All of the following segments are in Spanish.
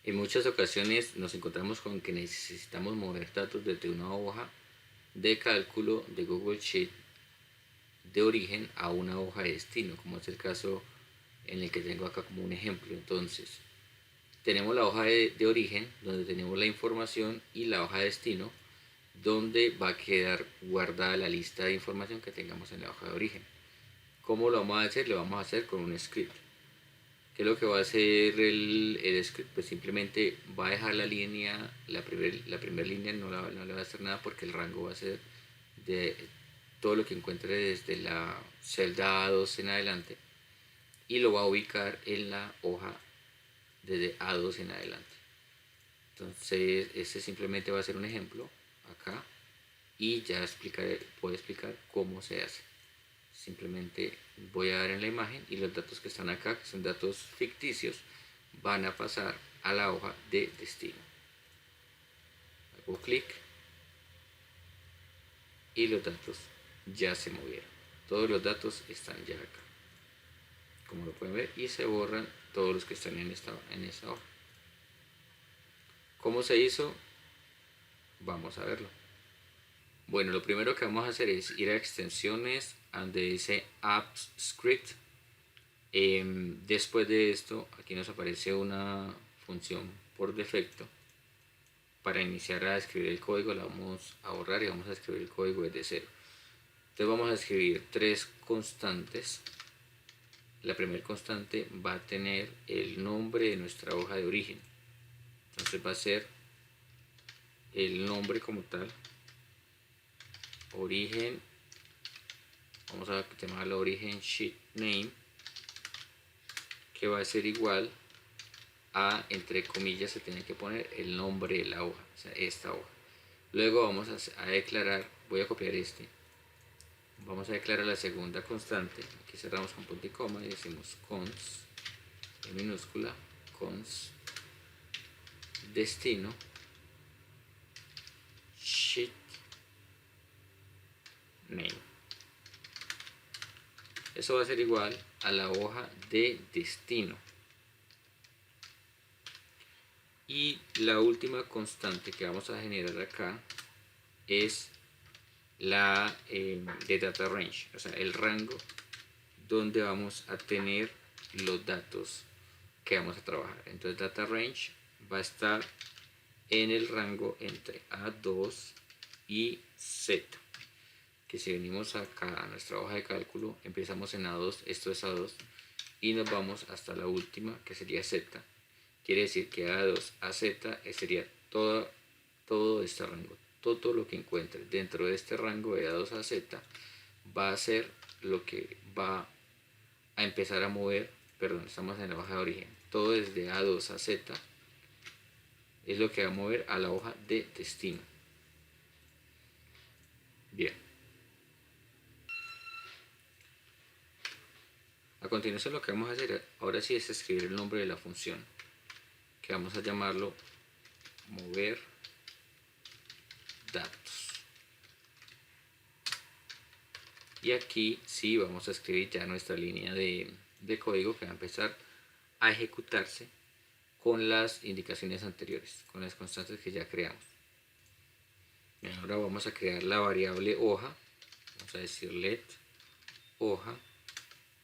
En muchas ocasiones nos encontramos con que necesitamos mover datos desde una hoja de cálculo de Google Sheet de origen a una hoja de destino, como es el caso en el que tengo acá como un ejemplo. Entonces, tenemos la hoja de origen, donde tenemos la información, y la hoja de destino, donde va a quedar guardada la lista de información que tengamos en la hoja de origen. ¿Cómo lo vamos a hacer? Lo vamos a hacer con un script. ¿Qué es lo que va a hacer el script? Pues simplemente va a dejar la línea, la primera línea no le va a hacer nada, porque el rango va a ser de todo lo que encuentre desde la celda A2 en adelante, y lo va a ubicar en la hoja desde A2 en adelante. Entonces este simplemente va a ser un ejemplo acá, y ya puedo explicar cómo se hace. Simplemente voy a dar en la imagen, y los datos que están acá, que son datos ficticios, van a pasar a la hoja de destino. Hago clic y los datos ya se movieron. Todos los datos están ya acá, como lo pueden ver, y se borran todos los que están en esta hoja. ¿Cómo se hizo? Vamos a verlo. Bueno, lo primero que vamos a hacer es ir a extensiones, donde dice apps script. Después de esto, aquí nos aparece una función por defecto. Para iniciar a escribir el código la vamos a borrar y vamos a escribir el código desde cero. Entonces vamos a escribir tres constantes. La primera constante va a tener el nombre de nuestra hoja de origen. Entonces va a ser el nombre como tal, origen, vamos a llamarlo origen sheet name, que va a ser igual a, entre comillas, se tiene que poner el nombre de la hoja, o sea, esta hoja. Luego vamos a declarar, voy a copiar este, vamos a declarar la segunda constante. Aquí cerramos con punto y coma y decimos cons, en minúscula, cons destino sheet name. Eso va a ser igual a la hoja de destino. Y la última constante que vamos a generar acá es la de data range, o sea, el rango donde vamos a tener los datos que vamos a trabajar. Entonces data range va a estar en el rango entre A2 y Z, que si venimos acá a nuestra hoja de cálculo, empezamos en A2, esto es A2, y nos vamos hasta la última, que sería Z. Quiere decir que A2 a Z sería todo este rango. Todo lo que encuentre dentro de este rango de A2 a Z va a ser lo que va a empezar a mover. Perdón, estamos en la hoja de origen. Todo desde A2 a Z es lo que va a mover a la hoja de destino. Bien. A continuación, lo que vamos a hacer ahora sí es escribir el nombre de la función, que vamos a llamarlo mover datos. Y aquí sí vamos a escribir ya nuestra línea de código, que va a empezar a ejecutarse con las indicaciones anteriores, con las constantes que ya creamos. Bien, ahora vamos a crear la variable hoja. Vamos a decir let hoja.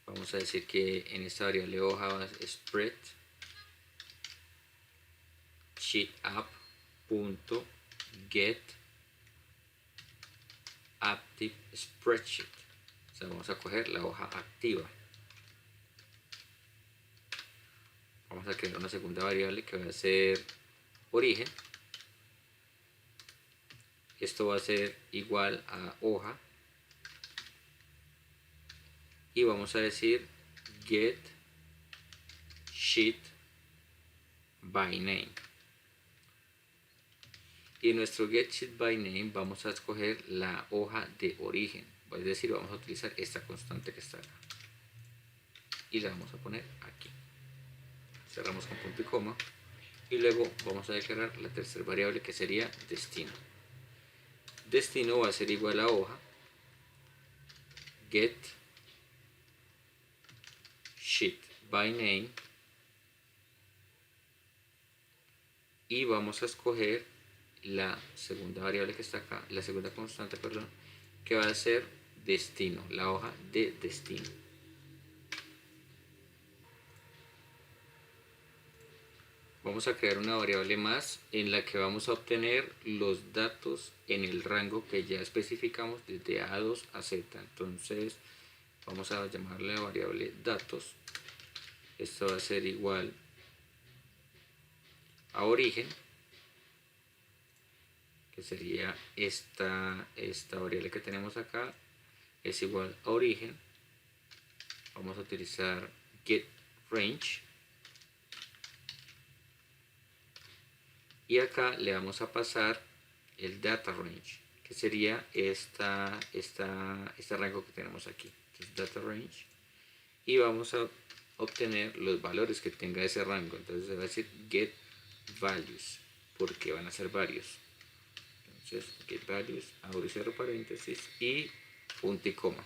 Vamos a decir que en esta variable hoja va a ser spread sheetapp.get active spreadsheet. O sea, vamos a coger la hoja activa. Vamos a crear una segunda variable que va a ser origen. Esto va a ser igual a hoja, y vamos a decir get sheet by name. Y en nuestro get sheet by name vamos a escoger la hoja de origen, es decir, vamos a utilizar esta constante que está acá y la vamos a poner aquí. Cerramos con punto y coma, y luego vamos a declarar la tercera variable, que sería destino. Destino va a ser igual a hoja get sheet by name y vamos a escoger la segunda variable que está acá, la segunda constante, perdón, que va a ser destino, la hoja de destino. Vamos a crear una variable más en la que vamos a obtener los datos en el rango que ya especificamos desde A2 a Z. Entonces vamos a llamarle la variable datos. Esto va a ser igual a origen, que sería esta variable que tenemos acá, es igual a origen. Vamos a utilizar getRange y acá le vamos a pasar el data range, que sería este rango que tenemos aquí. Entonces data range, y vamos a obtener los valores que tenga ese rango. Entonces se va a decir get values, porque van a ser varios. Entonces get values, abro y cierro paréntesis y punto y coma.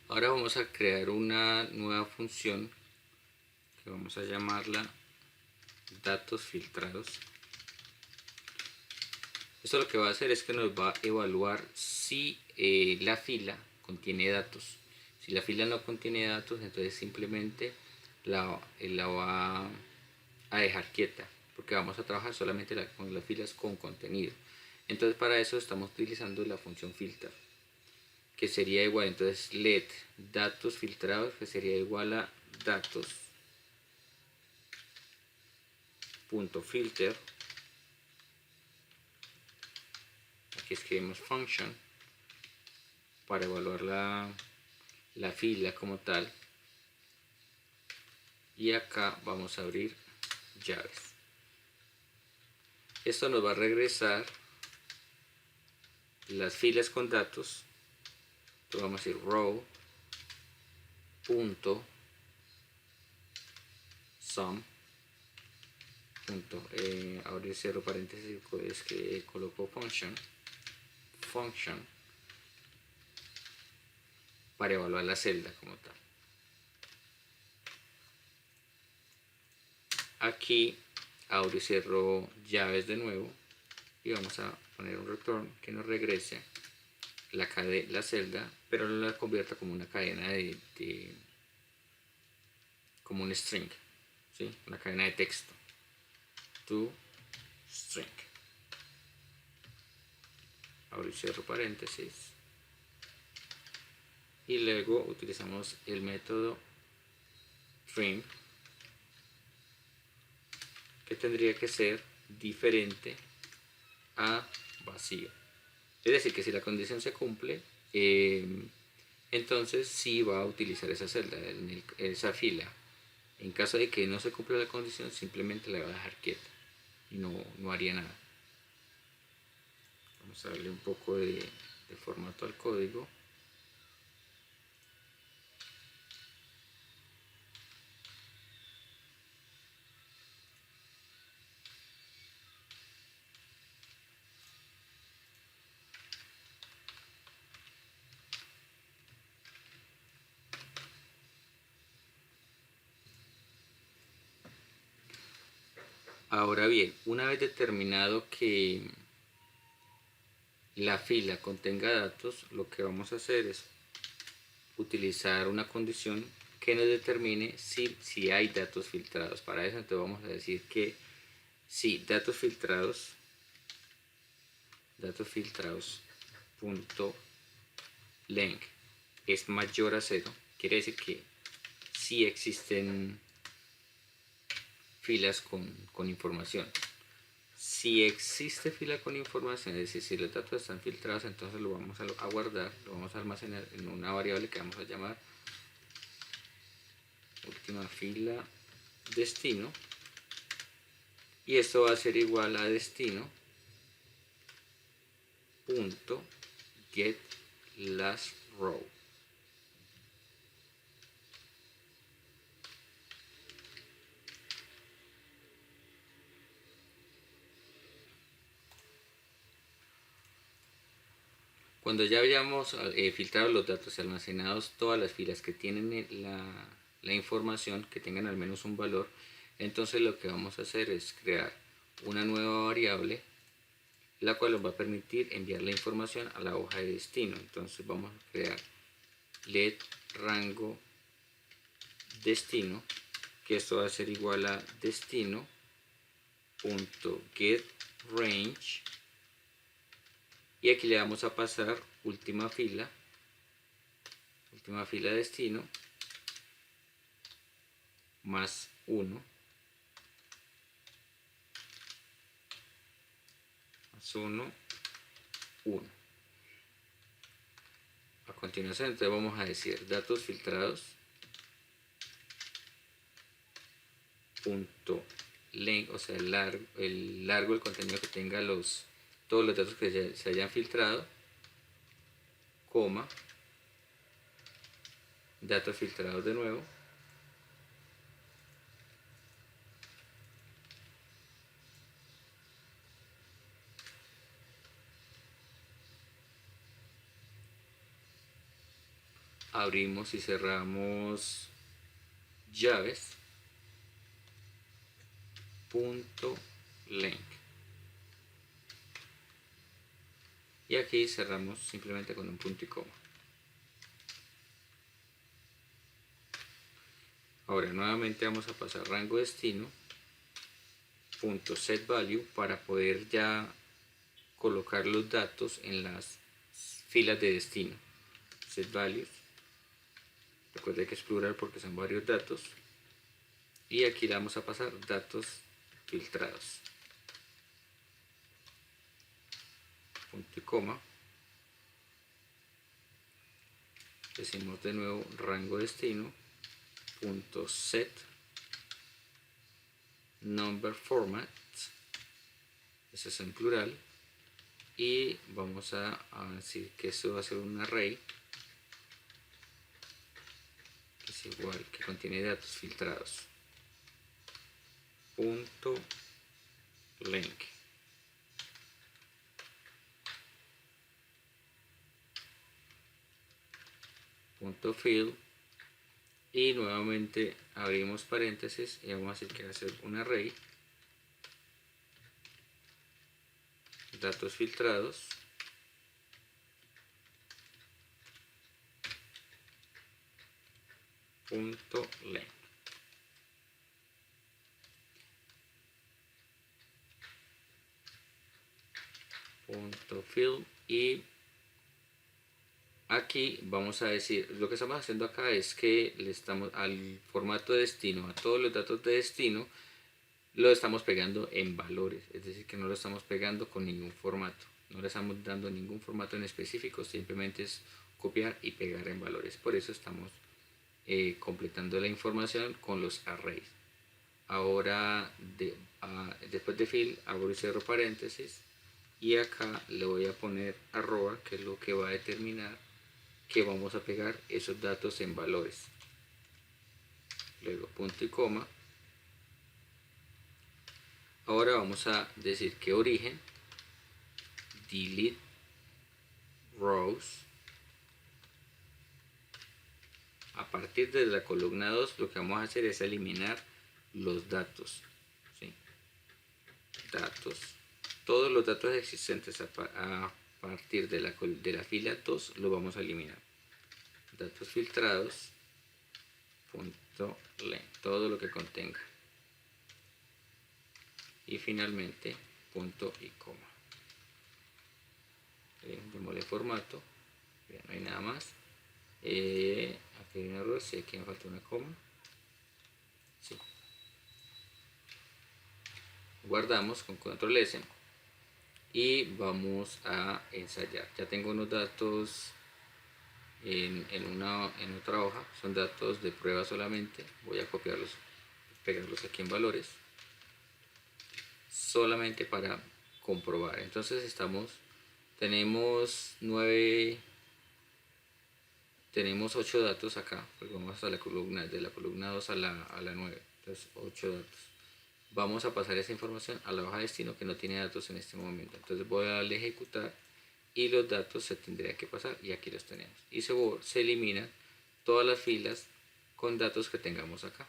Ahora vamos a crear una nueva función que vamos a llamarla datos filtrados. Esto lo que va a hacer es que nos va a evaluar si la fila contiene datos. Si la fila no contiene datos, entonces simplemente la va a dejar quieta, porque vamos a trabajar solamente con las filas con contenido. Entonces para eso estamos utilizando la función filter, que sería igual, entonces let datos filtrados, que sería igual a datos punto filter. Aquí escribimos function para evaluar la fila como tal, y acá vamos a abrir llaves. Esto nos va a regresar las filas con datos. Entonces vamos a decir row punto sum punto, abrir cierro paréntesis, es que coloco function para evaluar la celda como tal. Aquí abro y cierro llaves de nuevo y vamos a poner un return que nos regrese la celda, pero no la convierta como una cadena como un string, ¿sí? Una cadena de texto. To string. Abro y cierro paréntesis. Y luego utilizamos el método string, que tendría que ser diferente a vacío. Es decir, que si la condición se cumple, entonces sí va a utilizar esa celda, esa fila. En caso de que no se cumpla la condición, simplemente la va a dejar quieta y no haría nada. Vamos a darle un poco de formato al código. Ahora bien, una vez determinado que la fila contenga datos, lo que vamos a hacer es utilizar una condición que nos determine si hay datos filtrados. Para eso entonces vamos a decir que si datos filtrados punto length es mayor a 0, quiere decir que sí existen filas con información. Si existe fila con información, es decir, si los datos están filtrados, entonces lo vamos a guardar, lo vamos a almacenar en una variable que vamos a llamar última fila destino, y esto va a ser igual a destino punto get last row. Cuando ya hayamos filtrado los datos y almacenados todas las filas que tienen la información, que tengan al menos un valor, Entonces lo que vamos a hacer es crear una nueva variable, la cual nos va a permitir enviar la información a la hoja de destino. Entonces vamos a crear let rango destino, que esto va a ser igual a destino.getRange, y aquí le vamos a pasar última fila destino más 1 más 1 1. A continuación entonces vamos a decir datos filtrados punto length, o sea el largo, el contenido que tenga todos los datos que se hayan filtrado, coma, datos filtrados de nuevo, abrimos y cerramos llaves, punto length, y aquí cerramos simplemente con un punto y coma. Ahora nuevamente vamos a pasar rango destino punto set value para poder ya colocar los datos en las filas de destino. Set values, recuerde que es plural porque son varios datos, y aquí le vamos a pasar datos filtrados, punto y coma. Decimos de nuevo rango destino punto set number format, eso es en plural, y vamos a decir que esto va a ser un array que es igual, que contiene datos filtrados, punto length, punto fill, y nuevamente abrimos paréntesis y vamos a decir que va a ser un array datos filtrados punto length. Punto fill, y aquí vamos a decir, lo que estamos haciendo acá es que le estamos al formato de destino, a todos los datos de destino, lo estamos pegando en valores, es decir, que no lo estamos pegando con ningún formato, no le estamos dando ningún formato en específico, simplemente es copiar y pegar en valores. Por eso estamos completando la información con los arrays. Ahora después de fill abro y cierro paréntesis, y acá le voy a poner arroba, que es lo que va a determinar que vamos a pegar esos datos en valores. Luego punto y coma. Ahora vamos a decir que origen delete rows. A partir de la columna 2 lo que vamos a hacer es eliminar los datos, ¿sí? Datos, todos los datos existentes a partir de la fila 2 lo vamos a eliminar. Datos filtrados punto length, todo lo que contenga, y finalmente punto y coma. Démosle formato, no hay nada más. Aquí hay un error, sí, aquí me falta una coma. Sí. Guardamos con control S y vamos a ensayar. Ya tengo unos datos en otra hoja, son datos de prueba solamente. Voy a copiarlos, pegarlos aquí en valores, solamente para comprobar. Entonces tenemos 8 datos acá, pues vamos a la columna, de la columna 2 a la 9, entonces 8 datos. Vamos a pasar esa información a la hoja de destino que no tiene datos en este momento, entonces voy a darle ejecutar y los datos se tendrían que pasar, y aquí los tenemos, y se eliminan todas las filas con datos que tengamos acá.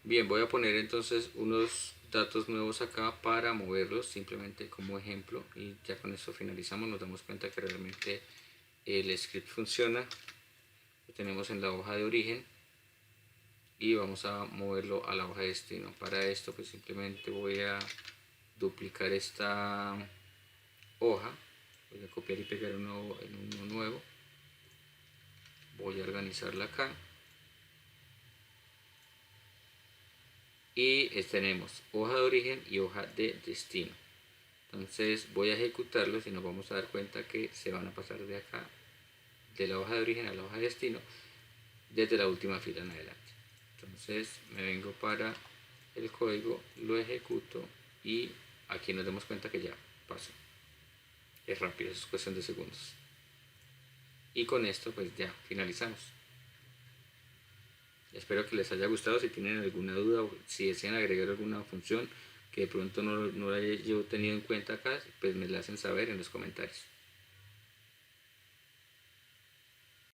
Bien, voy a poner entonces unos datos nuevos acá para moverlos simplemente como ejemplo, y ya con esto finalizamos. Nos damos cuenta que realmente el script funciona. Lo tenemos en la hoja de origen y vamos a moverlo a la hoja de destino. Para esto pues simplemente voy a duplicar esta hoja, voy a copiar y pegar en uno nuevo, voy a organizarla acá y tenemos hoja de origen y hoja de destino. Entonces voy a ejecutarlos y nos vamos a dar cuenta que se van a pasar de acá, de la hoja de origen a la hoja de destino, desde la última fila en adelante. Entonces me vengo para el código, lo ejecuto y aquí nos damos cuenta que ya pasó. Es rápido, es cuestión de segundos. Y con esto pues ya finalizamos. Espero que les haya gustado. Si tienen alguna duda o si desean agregar alguna función que de pronto no la haya yo tenido en cuenta acá, pues me la hacen saber en los comentarios.